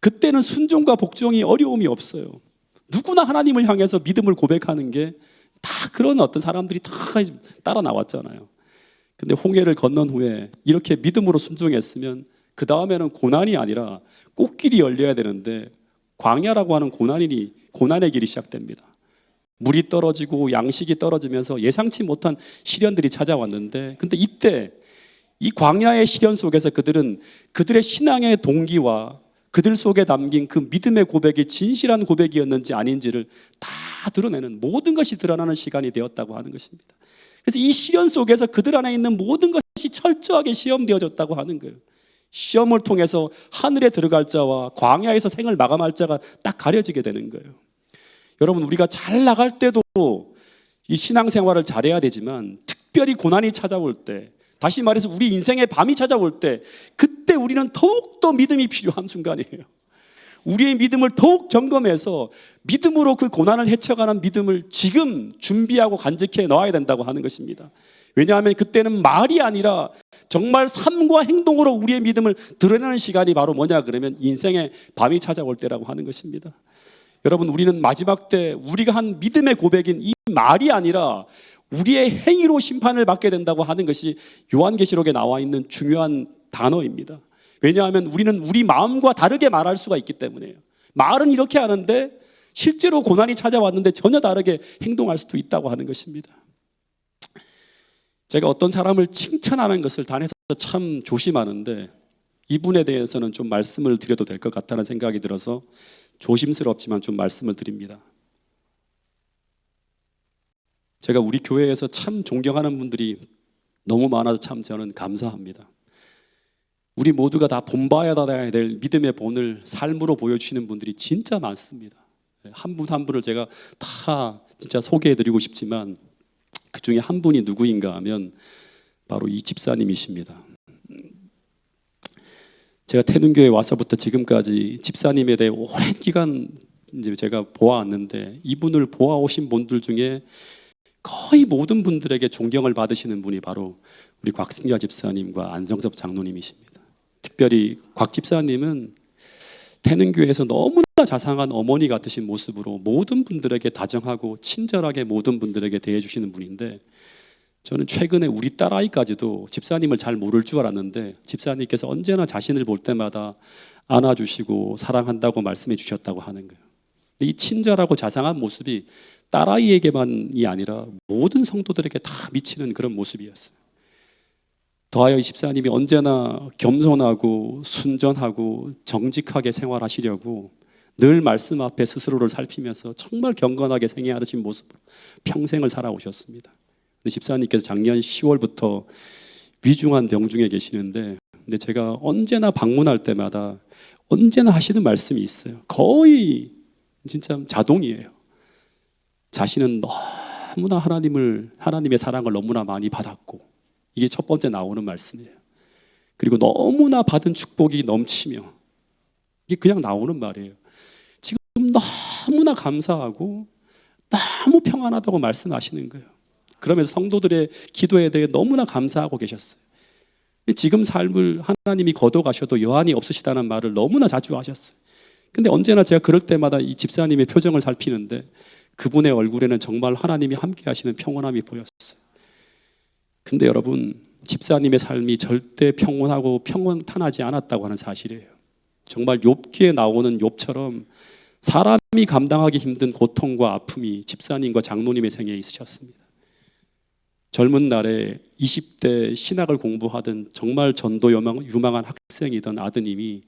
그때는 순종과 복종이 어려움이 없어요. 누구나 하나님을 향해서 믿음을 고백하는 게 다 그런 어떤 사람들이 다 따라 나왔잖아요. 근데 홍해를 건넌 후에 이렇게 믿음으로 순종했으면 그 다음에는 고난이 아니라 꽃길이 열려야 되는데 광야라고 하는 고난의 길이 시작됩니다. 물이 떨어지고 양식이 떨어지면서 예상치 못한 시련들이 찾아왔는데, 근데 이때 이 광야의 시련 속에서 그들은 그들의 신앙의 동기와 그들 속에 담긴 그 믿음의 고백이 진실한 고백이었는지 아닌지를 다 드러내는, 모든 것이 드러나는 시간이 되었다고 하는 것입니다. 그래서 이 시련 속에서 그들 안에 있는 모든 것이 철저하게 시험되어졌다고 하는 거예요. 시험을 통해서 하늘에 들어갈 자와 광야에서 생을 마감할 자가 딱 가려지게 되는 거예요. 여러분, 우리가 잘 나갈 때도 이 신앙생활을 잘해야 되지만, 특별히 고난이 찾아올 때, 다시 말해서 우리 인생의 밤이 찾아올 때, 그때 우리는 더욱더 믿음이 필요한 순간이에요. 우리의 믿음을 더욱 점검해서 믿음으로 그 고난을 헤쳐가는 믿음을 지금 준비하고 간직해 넣어야 된다고 하는 것입니다. 왜냐하면 그때는 말이 아니라 정말 삶과 행동으로 우리의 믿음을 드러내는 시간이 바로 뭐냐 그러면 인생의 밤이 찾아올 때라고 하는 것입니다. 여러분, 우리는 마지막 때 우리가 한 믿음의 고백인 이 말이 아니라 우리의 행위로 심판을 받게 된다고 하는 것이 요한계시록에 나와 있는 중요한 단어입니다. 왜냐하면 우리는 우리 마음과 다르게 말할 수가 있기 때문에요. 말은 이렇게 하는데 실제로 고난이 찾아왔는데 전혀 다르게 행동할 수도 있다고 하는 것입니다. 제가 어떤 사람을 칭찬하는 것을 단에서 참 조심하는데, 이분에 대해서는 좀 말씀을 드려도 될 것 같다는 생각이 들어서 조심스럽지만 좀 말씀을 드립니다. 제가 우리 교회에서 참 존경하는 분들이 너무 많아서 참 저는 감사합니다. 우리 모두가 다 본받아야 될 믿음의 본을 삶으로 보여주시는 분들이 진짜 많습니다. 한 분 한 분을 제가 다 진짜 소개해드리고 싶지만 그 중에 한 분이 누구인가 하면 바로 이 집사님이십니다. 제가 태능교회에 와서부터 지금까지 집사님에 대해 오랜 기간 이제 제가 보아왔는데, 이분을 보아오신 분들 중에 거의 모든 분들에게 존경을 받으시는 분이 바로 우리 곽승자 집사님과 안성섭 장로님이십니다. 특별히 곽 집사님은 태능교회에서 너무나 자상한 어머니 같으신 모습으로 모든 분들에게 다정하고 친절하게 모든 분들에게 대해주시는 분인데, 저는 최근에 우리 딸아이까지도 집사님을 잘 모를 줄 알았는데 집사님께서 언제나 자신을 볼 때마다 안아주시고 사랑한다고 말씀해 주셨다고 하는 거예요. 이 친절하고 자상한 모습이 딸아이에게만이 아니라 모든 성도들에게 다 미치는 그런 모습이었어요. 더하여 이 집사님이 언제나 겸손하고 순전하고 정직하게 생활하시려고 늘 말씀 앞에 스스로를 살피면서 정말 경건하게 생애하신 모습으로 평생을 살아오셨습니다. 근데 집사님께서 작년 10월부터 위중한 병중에 계시는데, 근데 제가 언제나 방문할 때마다 언제나 하시는 말씀이 있어요. 거의 진짜 자동이에요. 자신은 너무나 하나님의 사랑을 너무나 많이 받았고, 이게 첫 번째 나오는 말씀이에요. 그리고 너무나 받은 축복이 넘치며, 이게 그냥 나오는 말이에요. 지금 너무나 감사하고 너무 평안하다고 말씀하시는 거예요. 그러면서 성도들의 기도에 대해 너무나 감사하고 계셨어요. 지금 삶을 하나님이 거둬가셔도 여한이 없으시다는 말을 너무나 자주 하셨어요. 근데 언제나 제가 그럴 때마다 이 집사님의 표정을 살피는데 그분의 얼굴에는 정말 하나님이 함께 하시는 평온함이 보였어요. 근데 여러분, 집사님의 삶이 절대 평온하고 평온탄하지 않았다고 하는 사실이에요. 정말 욥기에 나오는 욥처럼 사람이 감당하기 힘든 고통과 아픔이 집사님과 장로님의 생애에 있으셨습니다. 젊은 날에 20대 신학을 공부하던 정말 전도 유망한 학생이던 아드님이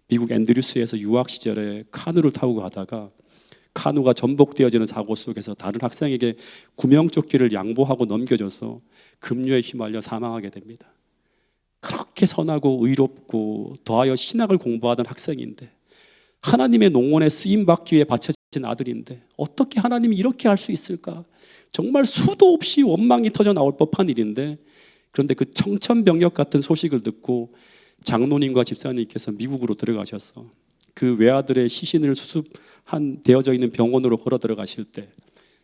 미국 앤드류스에서 유학 시절에 카누를 타고 가다가 카누가 전복되어지는 사고 속에서 다른 학생에게 구명조끼를 양보하고 넘겨줘서 급류에 휘말려 사망하게 됩니다. 그렇게 선하고 의롭고 더하여 신학을 공부하던 학생인데, 하나님의 농원에 쓰임받기 위해 바쳐진 아들인데 어떻게 하나님이 이렇게 할 수 있을까? 정말 수도 없이 원망이 터져 나올 법한 일인데, 그런데 그 청천벽력 같은 소식을 듣고 장로님과 집사님께서 미국으로 들어가셔서 그 외아들의 시신을 수습한 되어져 있는 병원으로 걸어 들어가실 때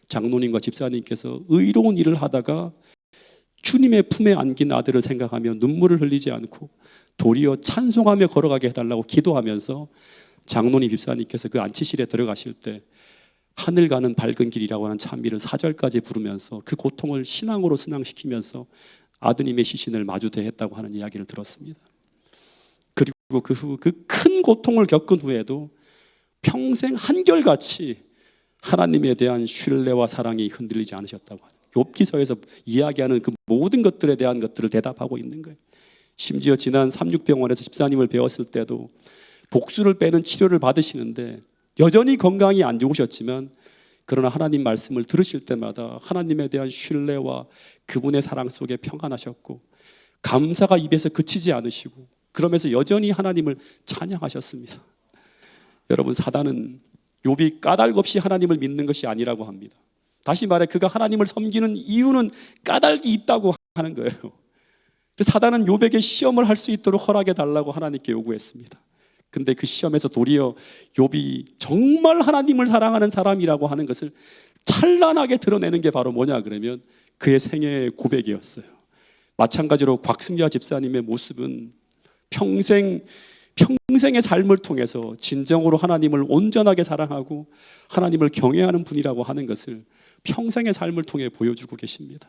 장로님과 집사님께서 의로운 일을 하다가 주님의 품에 안긴 아들을 생각하며 눈물을 흘리지 않고 도리어 찬송하며 걸어가게 해달라고 기도하면서 장로님 집사님께서 그 안치실에 들어가실 때 하늘 가는 밝은 길이라고 하는 찬미를 4절까지 부르면서 그 고통을 신앙으로 순항시키면서 아드님의 시신을 마주대했다고 하는 이야기를 들었습니다. 그리고 그 후 그 큰 고통을 겪은 후에도 평생 한결같이 하나님에 대한 신뢰와 사랑이 흔들리지 않으셨다고 합니다. 욥기서에서 이야기하는 그 모든 것들에 대한 것들을 대답하고 있는 거예요. 심지어 지난 삼육병원에서 집사님을 배웠을 때도 복수를 빼는 치료를 받으시는데 여전히 건강이 안 좋으셨지만, 그러나 하나님 말씀을 들으실 때마다 하나님에 대한 신뢰와 그분의 사랑 속에 평안하셨고 감사가 입에서 그치지 않으시고 그러면서 여전히 하나님을 찬양하셨습니다. 여러분, 사단은 욥이 까닭 없이 하나님을 믿는 것이 아니라고 합니다. 다시 말해 그가 하나님을 섬기는 이유는 까닭이 있다고 하는 거예요. 그래서 사단은 욥에게 시험을 할 수 있도록 허락해 달라고 하나님께 요구했습니다. 근데 그 시험에서 도리어 욥이 정말 하나님을 사랑하는 사람이라고 하는 것을 찬란하게 드러내는 게 바로 뭐냐 그러면 그의 생애의 고백이었어요. 마찬가지로 곽승자 집사님의 모습은 평생의 삶을 통해서 진정으로 하나님을 온전하게 사랑하고 하나님을 경외하는 분이라고 하는 것을 평생의 삶을 통해 보여주고 계십니다.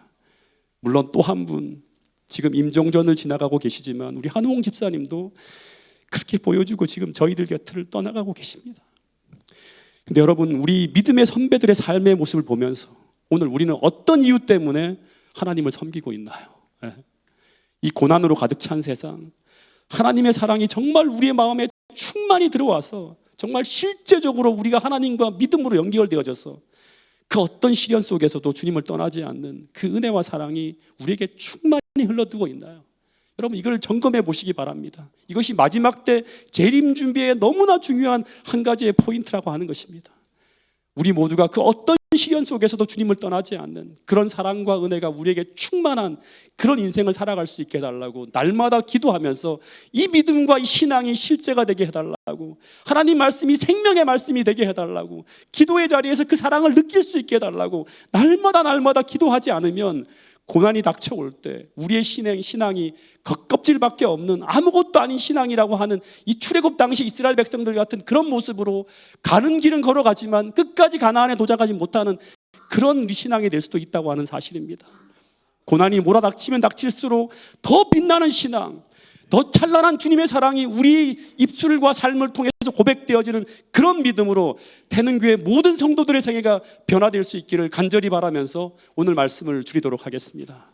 물론 또 한 분, 지금 임종전을 지나가고 계시지만 우리 한홍 집사님도 그렇게 보여주고 지금 저희들 곁을 떠나가고 계십니다. 근데 여러분, 우리 믿음의 선배들의 삶의 모습을 보면서 오늘 우리는 어떤 이유 때문에 하나님을 섬기고 있나요? 이 고난으로 가득 찬 세상, 하나님의 사랑이 정말 우리의 마음에 충만히 들어와서 정말 실제적으로 우리가 하나님과 믿음으로 연결되어져서 그 어떤 시련 속에서도 주님을 떠나지 않는 그 은혜와 사랑이 우리에게 충만히 흘러들고 있나요? 여러분, 이걸 점검해 보시기 바랍니다. 이것이 마지막 때 재림 준비에 너무나 중요한 한 가지의 포인트라고 하는 것입니다. 우리 모두가 그 어떤 시련 속에서도 주님을 떠나지 않는 그런 사랑과 은혜가 우리에게 충만한 그런 인생을 살아갈 수 있게 해달라고 날마다 기도하면서 이 믿음과 이 신앙이 실제가 되게 해달라고, 하나님 말씀이 생명의 말씀이 되게 해달라고, 기도의 자리에서 그 사랑을 느낄 수 있게 해달라고 날마다 기도하지 않으면 고난이 닥쳐올 때 우리의 신앙이 겉껍질밖에 없는 아무것도 아닌 신앙이라고 하는 이 출애굽 당시 이스라엘 백성들 같은 그런 모습으로 가는 길은 걸어가지만 끝까지 가나안에 도착하지 못하는 그런 우리 신앙이 될 수도 있다고 하는 사실입니다. 고난이 몰아닥치면 닥칠수록 더 빛나는 신앙, 더 찬란한 주님의 사랑이 우리 입술과 삶을 통해서 고백되어지는 그런 믿음으로 태능교회 모든 성도들의 생애가 변화될 수 있기를 간절히 바라면서 오늘 말씀을 줄이도록 하겠습니다.